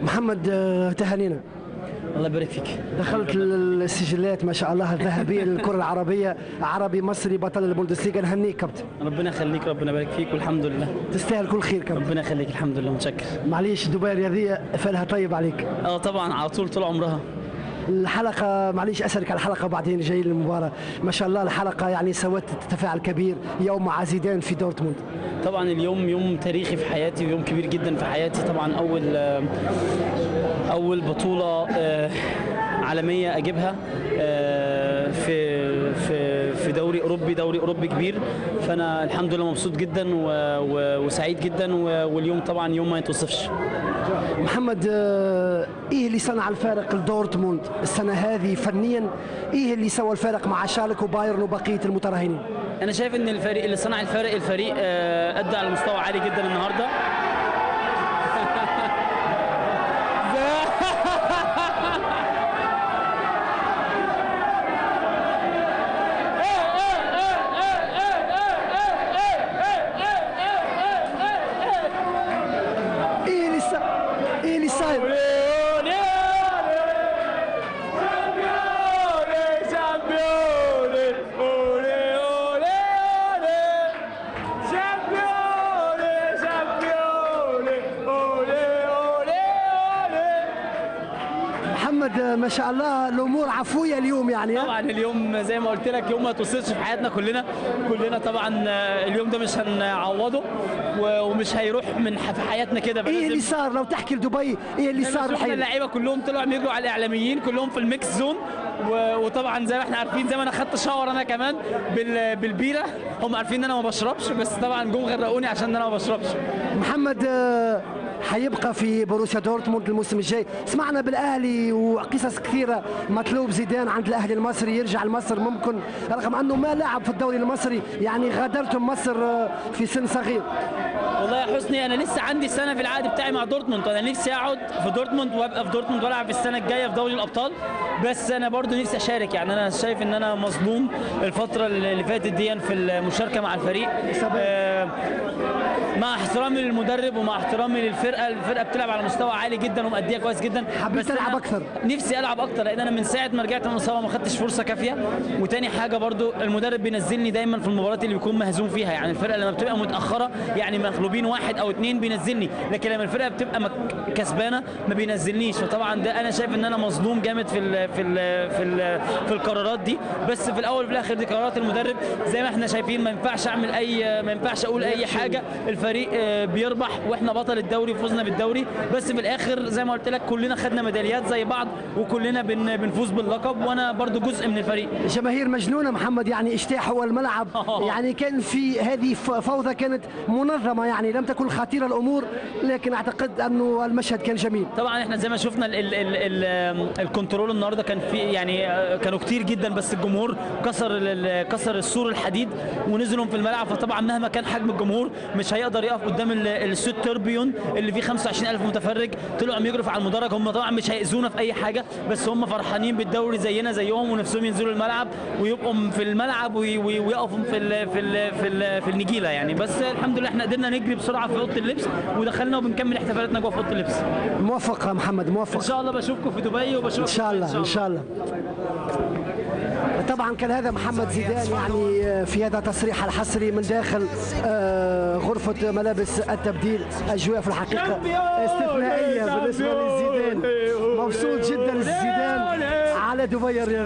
محمد تهانينا. الله يبارك فيك. دخلت السجلات ما شاء الله الذهبيه للكره العربيه، عربي مصري بطل البوندسليغا، نهنيك كابتن. ربنا يخليك، ربنا يبارك فيك والحمد لله. تستاهل كل خير كابتن. ربنا يخليك، الحمد لله، متشكر. معليش دبي الرياضيه فالها طيب عليك. طبعا على طول عمرها. الحلقة معليش أسألك على الحلقة وبعدين جاي للمباراة، ما شاء الله الحلقة يعني سوت تفاعل كبير يوم مع زيدان في دورتموند. طبعا اليوم يوم تاريخي في حياتي ويوم كبير جدا في حياتي. طبعا أول بطولة عالمية أجيبها في دوري أوروبي كبير، فأنا الحمد لله مبسوط جدا وسعيد جدا، واليوم طبعا يوم ما يتوصفش. محمد ايه اللي صنع الفارق لدورتموند السنه هذه فنيا؟ ايه اللي سوى الفارق مع شالك وبايرن وبقيه المترهنين؟ انا شايف ان الفريق اللي صنع الفريق ادى على مستوى عالي جدا النهارده. ايه اللي صاير؟ محمد ما شاء الله الامور عفويه اليوم يعني. طبعا اليوم زي ما قلت لك يوم ما توصلش في حياتنا كلنا طبعا اليوم ده مش هنعوضه ومش هيروح في حياتنا كده. ايه اللي صار لو تحكي لدبي؟ ايه اللي صار الحقيقه؟ اللعيبه كلهم طلعوا بيجروا على الاعلاميين كلهم في الميكس زون، وطبعا زي ما احنا عارفين، زي ما انا خدت شاور انا كمان بالبيره، هم عارفين ان انا ما بشربش، بس طبعا جم غرقوني عشان انا ما بشربش. محمد حيبقى في بروسيا دورتموند الموسم الجاي، سمعنا بالاهلي وقصص كثيره، مطلوب زيدان عند الاهلي المصري يرجع لمصر ممكن، رغم انه ما لعب في الدوري المصري، يعني غادرتم مصر في سن صغير. والله يا حسني انا لسه عندي سنه في العقد بتاعي مع دورتموند، انا نفسي اقعد في دورتموند وابقى في دورتموند والعب في السنه الجايه في دوري الابطال، بس انا برضو نفسي اشارك. يعني انا شايف ان انا مظلوم الفتره اللي فاتت دي في المشاركه مع الفريق، مع احترامي للمدرب ومع احترامي للفرقه. الفرقه بتلعب على مستوى عالي جدا ومأديه كويس جدا، حبيت العب اكثر، نفسي العب اكتر، لان انا من ساعه ما رجعت من الاصابه ما خدتش فرصه كافيه. وتاني حاجه برضو المدرب بينزلني دايما في المباريات اللي بيكون مهزوم فيها، يعني الفرقه لما بتبقى متاخره يعني مغلوبين 1 أو 2 بينزلني، لكن لما الفرقه بتبقى كسبانه ما بينزلنيش. فطبعا ده انا شايف ان انا مظلوم جامد في القرارات دي، بس في الاول وفي الاخر دي قرارات المدرب. زي ما احنا شايفين ما ينفعش اقول اي حاجه، الفريق بيربح واحنا بطل الدوري وفوزنا بالدوري، بس في الاخر زي ما قلت لك كلنا خدنا ميداليات زي بعض وكلنا بنفوز باللقب، وانا برضو جزء من الفريق. جماهير مجنونه محمد، يعني اجتاحوا الملعب يعني كان في هذه فوضى كانت منظمه، يعني لم تكن خطيره الامور، لكن اعتقد انه المشهد كان جميل. طبعا احنا زي ما شفنا الكنترول النهارده كان في يعني كانوا كتير جدا، بس الجمهور كسر السور الحديد ونزلوا في الملعب، فطبعا مهما كان حجم الجمهور مش هيقدر يقف قدام السوت تربيون اللي فيه 25,000 متفرج. طلعوا يجروا على المدرج، هم طبعا مش هيأذونا في اي حاجه، بس هم فرحانين بالدوري زيهم ونفسهم ينزلوا الملعب ويبقوا في الملعب ويقفوا في النجيله يعني. بس الحمد لله احنا قدرنا نجري بسرعه في اوضه اللبس ودخلنا وبنكمل احتفالاتنا جوه في اوضه اللبس. موفق يا محمد، موفق ان شاء الله. بشوفكم في دبي وبشوفكم ان شاء الله ان شاء الله. طبعا كان هذا محمد زيدان يعني في هذا تصريح الحصري من داخل غرفة ملابس التبديل. أجواء في الحقيقة استثنائية بالنسبة لزيدان، مبسوط جدا زيدان على دبي الرياضية.